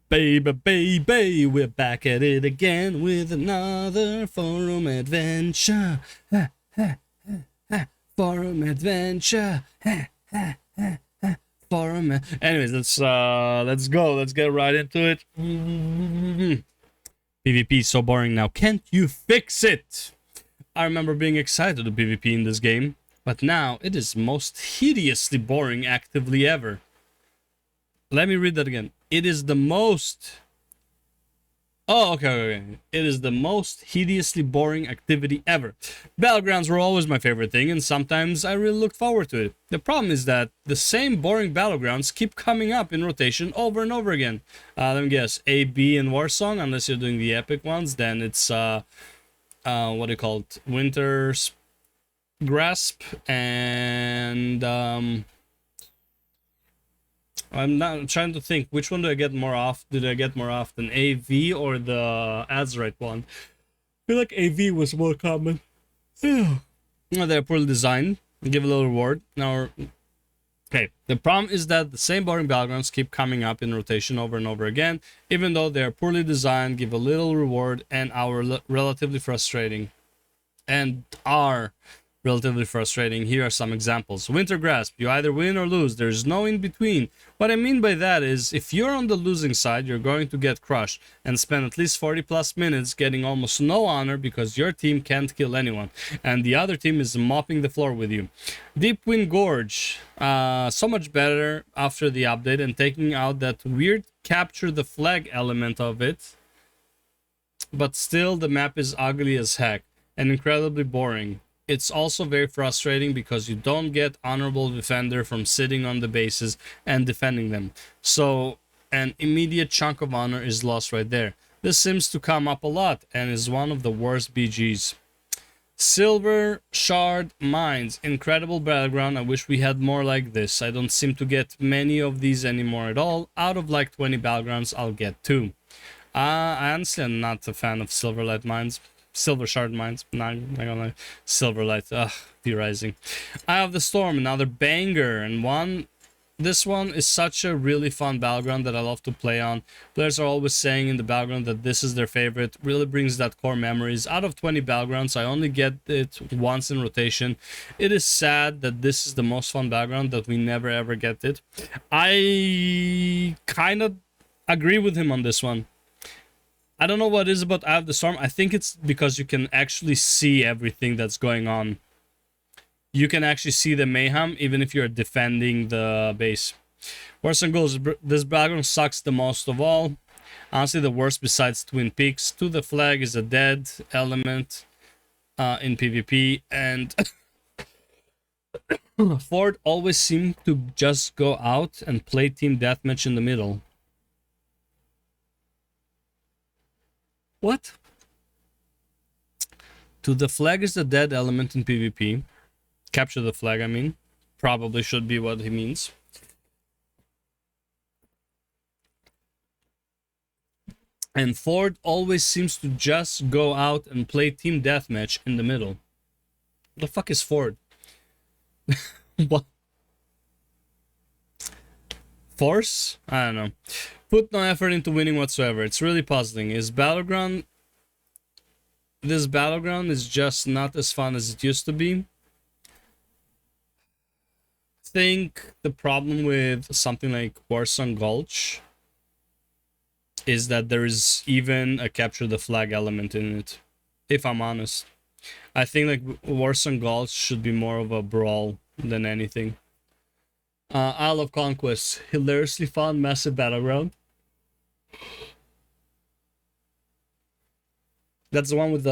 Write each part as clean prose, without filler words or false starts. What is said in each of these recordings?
Baby, we're back at it again with another forum adventure. Forum adventure. Anyways, let's go. Let's get right into it. PvP is so boring now. Can't you fix it? I remember being excited to PvP in this game, but now it is most hideously boring actively ever. Let me read that again. It is the most... Oh, okay. It is the most hideously boring activity ever. Battlegrounds were always my favorite thing, and sometimes I really looked forward to it. The problem is that the same boring battlegrounds keep coming up in rotation over and over again. Let me guess. A, B, and Warsong, unless you're doing the epic ones, then it's, what do you call it? Winter's Grasp, and, I'm not trying to think which one do I get more off. Did I get more often, AV or the Azerite one? I feel like AV was more common. They're poorly designed. Give a little reward. Now, okay. The problem is that the same boring battlegrounds keep coming up in rotation over and over again, even though they are poorly designed, give a little reward, and are relatively frustrating. Here are some examples. Winter Grasp, you either win or lose. There's no in between. What I mean by that is, if you're on the losing side, you're going to get crushed and spend at least 40 plus minutes getting almost no honor because your team can't kill anyone and the other team is mopping the floor with you. Deep Wind Gorge, so much better after the update and taking out that weird capture the flag element of it, but still the map is ugly as heck and incredibly boring. It's also very frustrating because you don't get honorable defender from sitting on the bases and defending them. So an immediate chunk of honor is lost right there. This seems to come up a lot and is one of the worst BGs. Silver Shard Mines, incredible battleground. I wish we had more like this. I don't seem to get many of these anymore at all. Out of like 20 battlegrounds, I'll get 2. I honestly am not a fan of Silverlight Mines. Silver Shard Mines, not gonna lie. Silverlight, theorizing. Eye of the Storm, another banger, and this one is such a really fun battleground that I love to play on. Players are always saying in the battleground that this is their favorite. Really brings that core memories. Out of 20 battlegrounds, I only get it once in rotation. It is sad that this is the most fun battleground that we never ever get it. I kind of agree with him on this one. I don't know what it is about Eye of the Storm. I think it's because you can actually see everything that's going on. You can actually see the mayhem even if you're defending the base. Warsong goes, this background sucks the most of all. Honestly, the worst besides Twin Peaks. To the Flag is a dead element in PvP. And Ford always seemed to just go out and play team deathmatch in the middle. What? To the Flag is the dead element in PvP. Capture the Flag, I mean. Probably should be what he means. And Ford always seems to just go out and play team deathmatch in the middle. What the fuck is Ford? What? Force? I don't know. Put no effort into winning whatsoever. It's really puzzling. This battleground is just not as fun as it used to be. I think the problem with something like Warsong Gulch is that there is even a capture the flag element in it, if I'm honest. I think like Warsong Gulch should be more of a brawl than anything. Isle of Conquest, hilariously fun, massive battleground. That's the one with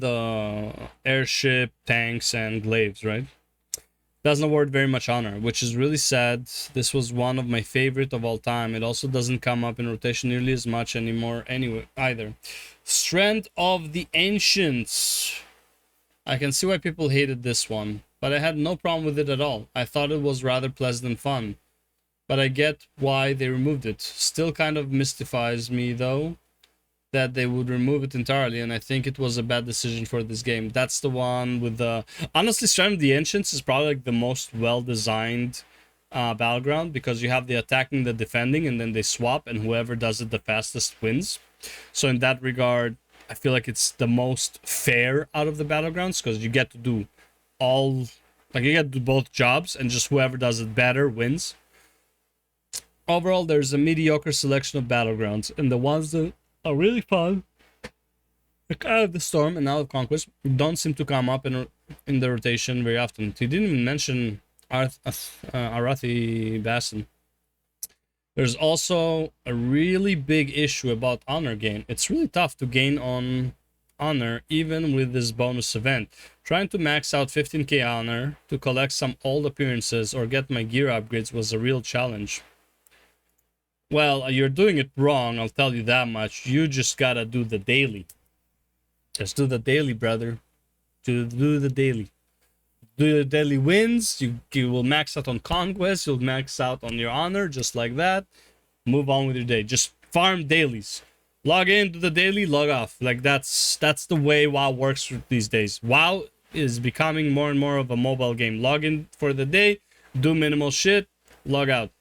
the airship, tanks, and glaives, right? Doesn't award very much honor, which is really sad. This was one of my favorite of all time. It also doesn't come up in rotation nearly as much anymore anyway either. Strength of the Ancients. I can see why people hated this one, but I had no problem with it at all. I thought it was rather pleasant and fun, but I get why they removed it. Still kind of mystifies me though that they would remove it entirely, and I think it was a bad decision for this game. That's the one with the... Honestly, Strand of the Ancients is probably like the most well-designed battleground, because you have the attacking, the defending, and then they swap, and whoever does it the fastest wins. So in that regard, I feel like it's the most fair out of the battlegrounds, because you get to do all, like, you get to do both jobs, and just whoever does it better wins. Overall, there's a mediocre selection of battlegrounds, and the ones that are really fun, like Out of the Storm and Out of Conquest, don't seem to come up in the rotation very often. He didn't even mention Arathi Bassin. There's also a really big issue about honor gain. It's really tough to gain on honor even with this bonus event. Trying to max out 15k honor to collect some old appearances or get my gear upgrades was a real challenge. Well, you're doing it wrong, I'll tell you that much. You just gotta do the daily. Just do the daily, brother. Do the daily. Do the daily wins. You will max out on conquest. You'll max out on your honor, just like that. Move on with your day. Just farm dailies. Log in, do the daily, log off. Like that's the way WoW works these days. WoW is becoming more and more of a mobile game. Log in for the day, do minimal shit, log out.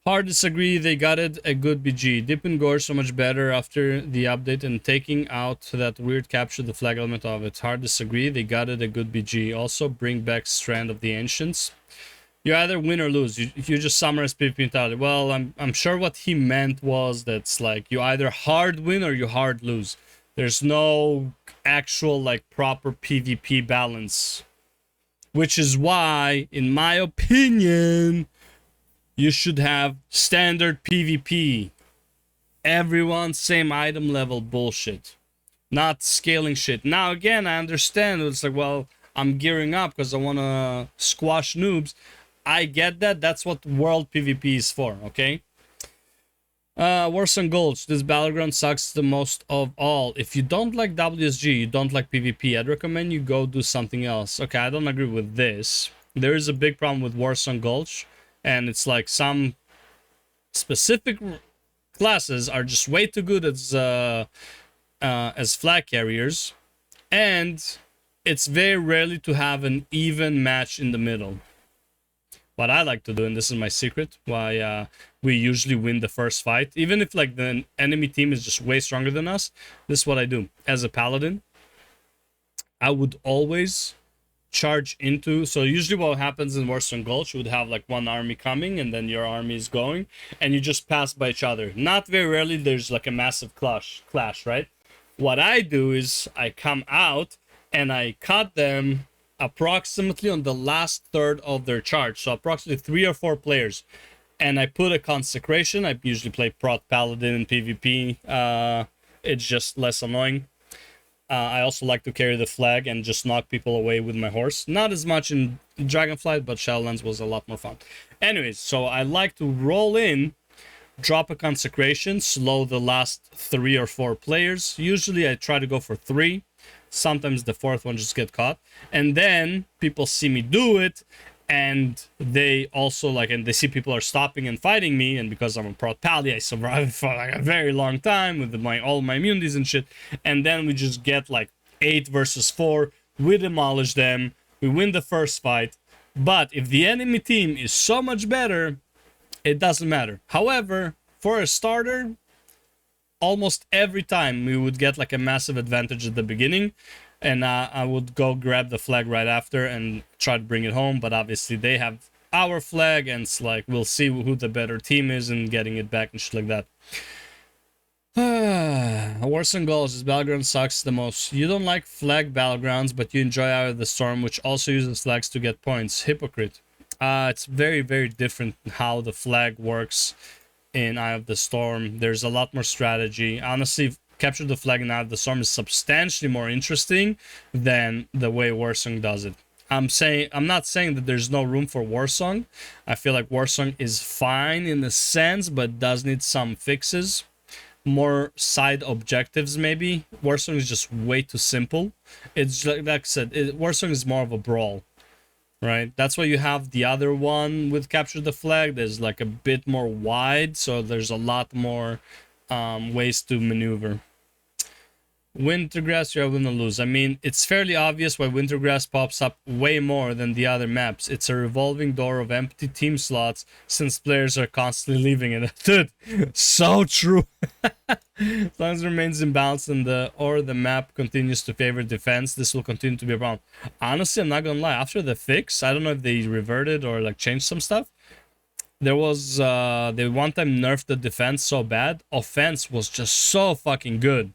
Hard disagree, they got it a good BG. Dip and Gore so much better after the update, and taking out that weird capture the flag element of it. Hard disagree, they got it a good BG. Also bring back Strand of the Ancients. You either win or lose. You just summarize PvP entirely. Well, I'm sure what he meant was that's like you either hard win or you hard lose. There's no actual like proper PvP balance. Which is why, in my opinion, you should have standard PvP. Everyone same item level bullshit. Not scaling shit. Now again, I understand. It's like, well, I'm gearing up because I want to squash noobs. I get that. That's what world PvP is for, okay? Warsong Gulch. This battleground sucks the most of all. If you don't like WSG, you don't like PvP, I'd recommend you go do something else. Okay, I don't agree with this. There is a big problem with Warsong Gulch. And it's like some specific classes are just way too good as flag carriers, and it's very rarely to have an even match in the middle. What I like to do, and this is my secret, why we usually win the first fight, even if like the enemy team is just way stronger than us. This is what I do as a paladin. I would always charge into, so usually what happens in Warsong Gulch, you would have like one army coming and then your army is going and you just pass by each other. Not very rarely there's like a massive clash, right? What I do is I come out and I cut them approximately on the last third of their charge, so approximately 3 or 4 players, and I put a consecration. I usually play prot paladin in PvP. It's just less annoying. I also like to carry the flag and just knock people away with my horse. Not as much in Dragonflight, but Shadowlands was a lot more fun. Anyways, so I like to roll in, drop a consecration, slow the last 3 or 4 players. Usually I try to go for 3. Sometimes the 4th one just get caught. And then people see me do it, and they also like, and they see people are stopping and fighting me, and because I'm a proud pally, I survived for like a very long time with all my immunities and shit. And then we just get like 8 versus 4. We demolish them. We win the first fight. But if the enemy team is so much better, it doesn't matter. However, for a starter, almost every time we would get like a massive advantage at the beginning, and I would go grab the flag right after and try to bring it home. But obviously they have our flag, and it's like we'll see who the better team is and getting it back and shit like that. Warsong Gulch, this battleground sucks the most. You don't like flag battlegrounds, but you enjoy Out of the Storm, which also uses flags to get points. Hypocrite. It's very, very different how the flag works in Eye of the Storm. There's a lot more strategy. Honestly, Capture the Flag in Eye of the Storm is substantially more interesting than the way Warsong does it. I'm not saying that there's no room for Warsong. I feel like Warsong is fine in a sense, but does need some fixes. More side objectives maybe. Warsong is just way too simple. It's like I said, Warsong is more of a brawl. Right, that's why you have the other one with Capture the Flag. There's like a bit more wide, so there's a lot more ways to maneuver. Wintergrass, you are win or lose. I mean, it's fairly obvious why Wintergrass pops up way more than the other maps. It's a revolving door of empty team slots since players are constantly leaving it. Dude, so true. As long as it remains imbalanced and the map continues to favor defense, this will continue to be a problem. Honestly, I'm not gonna lie. After the fix, I don't know if they reverted or like changed some stuff. There was they one time nerfed the defense so bad. Offense was just so fucking good.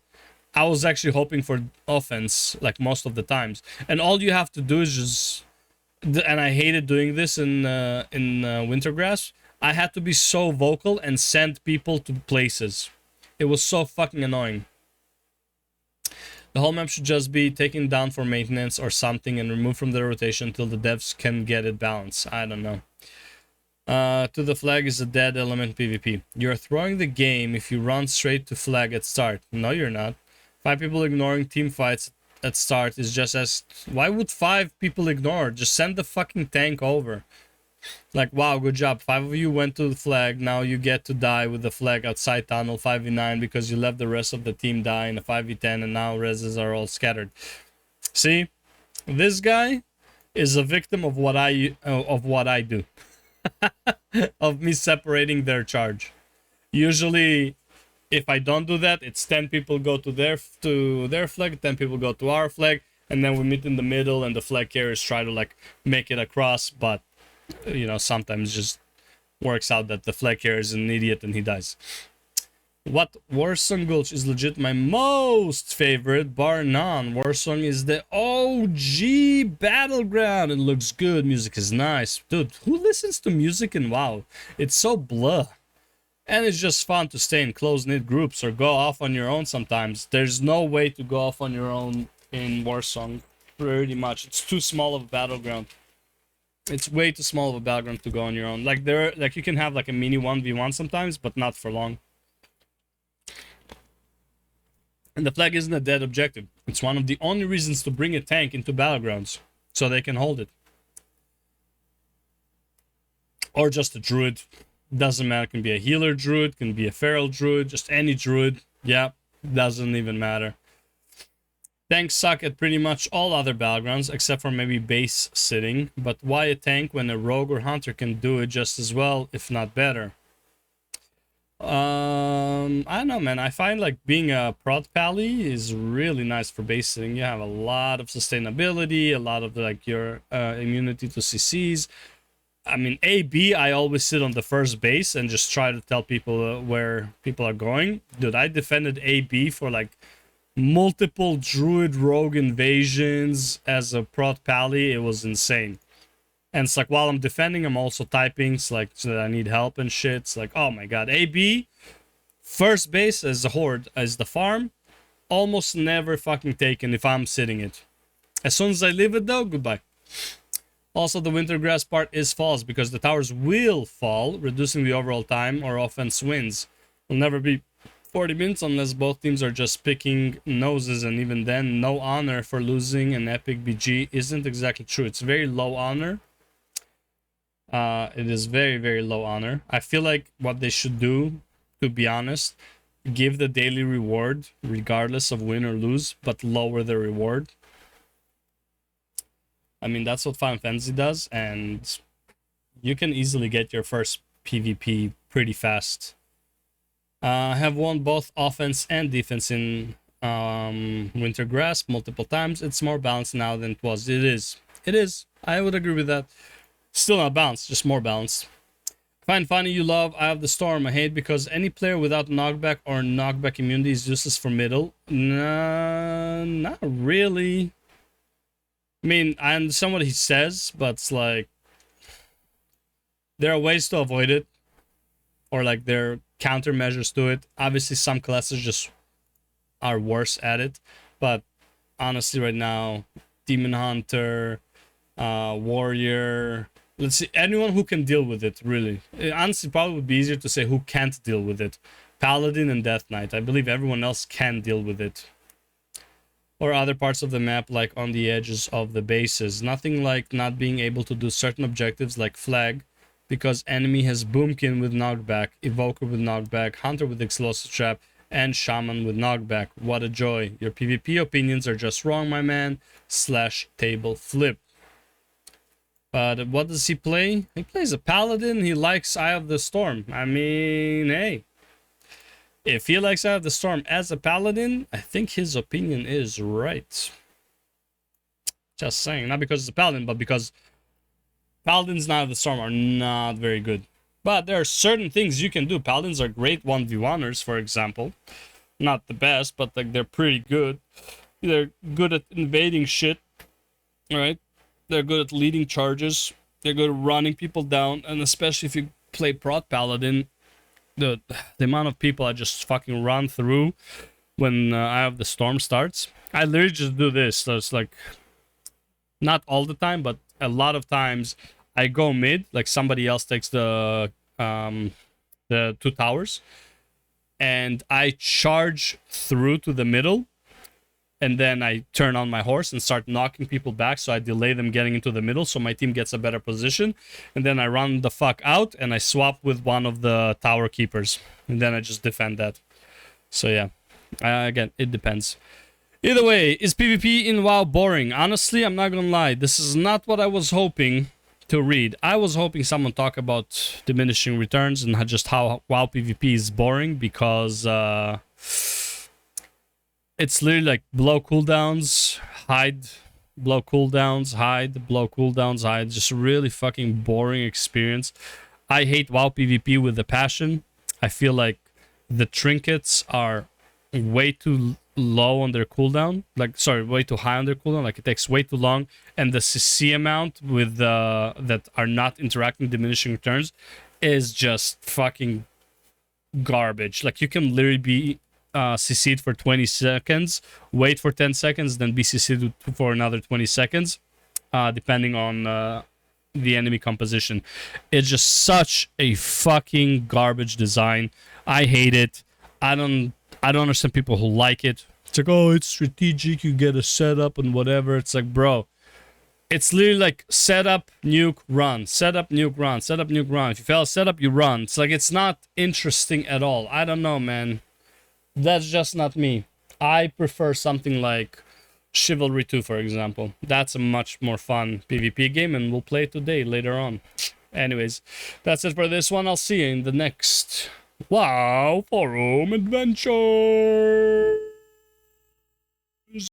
I was actually hoping for offense like most of the times, and all you have to do is just. And I hated doing this in Wintergrass. I had to be so vocal and send people to places. It was so fucking annoying. The whole map should just be taken down for maintenance or something and removed from the rotation until the devs can get it balanced. I don't know. To the flag is a dead element PvP. You're throwing the game if you run straight to flag at start. No, you're not. 5 people ignoring team fights at start is just as... Why would 5 people ignore? Just send the fucking tank over. Like, wow, good job. 5 of you went to the flag. Now you get to die with the flag outside tunnel 5v9 because you let the rest of the team die in a 5v10 and now reses are all scattered. See? This guy is a victim of what I do. Of me separating their charge. Usually... If I don't do that, it's 10 people go to their flag, 10 people go to our flag, and then we meet in the middle and the flag carriers try to like make it across, but you know, sometimes just works out that the flag carrier is an idiot and he dies. What Warsong Gulch is legit my most favorite, bar none. Warsong is the OG battleground. It looks good, music is nice. Dude, who listens to music in WoW? It's so blah. And it's just fun to stay in close-knit groups or go off on your own sometimes. There's no way to go off on your own in Warsong, pretty much. It's too small of a battleground. It's way too small of a battleground to go on your own. Like you can have like a mini 1v1 sometimes, but not for long. And the flag isn't a dead objective. It's one of the only reasons to bring a tank into battlegrounds, so they can hold it. Or just a druid. Doesn't matter, can be a healer druid, can be a feral druid, just any druid. Yeah, doesn't even matter. Tanks suck at pretty much all other battlegrounds, except for maybe base sitting. But why a tank when a rogue or hunter can do it just as well, if not better? I don't know, man. I find like being a prot pally is really nice for base sitting. You have a lot of sustainability, a lot of like your immunity to CCs. I mean, AB, I always sit on the first base and just try to tell people where people are going. Dude, I defended AB for like multiple druid rogue invasions as a prot pally. It was insane. And it's like while I'm defending, I'm also typing. It's like so that I need help and shit. It's like, oh my god. AB, first base as a horde, as the farm, almost never fucking taken if I'm sitting it. As soon as I leave it though, goodbye. Also, the Wintergrass part is false because the towers will fall, reducing the overall time or offense wins. Will never be 40 minutes unless both teams are just picking noses, and even then, no honor for losing an epic BG isn't exactly true. It's very low honor. It is very, very low honor. I feel like what they should do, to be honest, give the daily reward regardless of win or lose, but lower the reward. I mean, that's what Final Fantasy does, and you can easily get your first PvP pretty fast. Have won both offense and defense in Wintergrass multiple times. It's more balanced now than it was. It is. It is. I would agree with that. Still not balanced, just more balanced. Find funny you love Eye of the Storm. I hate because any player without knockback or knockback immunity is useless for middle. Nah, not really. I mean, I understand what he says, but it's like there are ways to avoid it, or like there are countermeasures to it. Obviously, some classes just are worse at it, but honestly, right now, Demon Hunter, Warrior, let's see, anyone who can deal with it, really. Honestly, probably would be easier to say who can't deal with it. Paladin and Death Knight. I believe everyone else can deal with it. Or other parts of the map, like on the edges of the bases. Nothing like not being able to do certain objectives like flag, because enemy has Boomkin with knockback, Evoker with knockback, Hunter with explosive trap, and shaman with knockback. What a joy. Your PvP opinions are just wrong, my man. / table flip. But what does he play? He plays a paladin. He likes Eye of the Storm. I mean, hey. If he likes Eye of the Storm as a paladin, I think his opinion is right. Just saying. Not because it's a paladin, but because paladins and Eye of the Storm are not very good. But there are certain things you can do. Paladins are great 1v1ers, for example. Not the best, but like they're pretty good. They're good at invading shit. Alright? They're good at leading charges. They're good at running people down. And especially if you play Prot Paladin, the amount of people I just fucking run through when Eye of the Storm starts. I literally just do this. So it's like, not all the time, but a lot of times I go mid, like somebody else takes the 2 towers, and I charge through to the middle, and then I turn on my horse and start knocking people back, so I delay them getting into the middle, so my team gets a better position, and then I run the fuck out, and I swap with one of the tower keepers, and then I just defend that. So yeah, again, it depends. Either way, is PvP in WoW boring? Honestly, I'm not gonna lie, this is not what I was hoping to read. I was hoping someone talk about diminishing returns and just how WoW PvP is boring, because it's literally like blow cooldowns, hide, blow cooldowns, hide, blow cooldowns, hide. Just really fucking boring experience. I hate WoW PvP with a passion. I feel like the trinkets are way too low on their cooldown, like sorry, way too high on their cooldown, like it takes way too long, and the CC amount with that are not interacting diminishing returns is just fucking garbage. Like you can literally be CC'd for 20 seconds, wait for 10 seconds, then be CC'd for another 20 seconds, depending on the enemy composition. It's just such a fucking garbage design. I hate it. I don't understand people who like it. It's like, oh, it's strategic, you get a setup and whatever. It's like, bro, it's literally like setup, nuke, run. Setup, nuke, run. Setup, nuke, run. If you fail setup, you run. It's like, it's not interesting at all. I don't know, man. That's just not me. I prefer something like Chivalry 2, for example. That's a much more fun PvP game, and we'll play it today, later on. Anyways, that's it for this one. I'll see you in the next WoW Forum Adventure.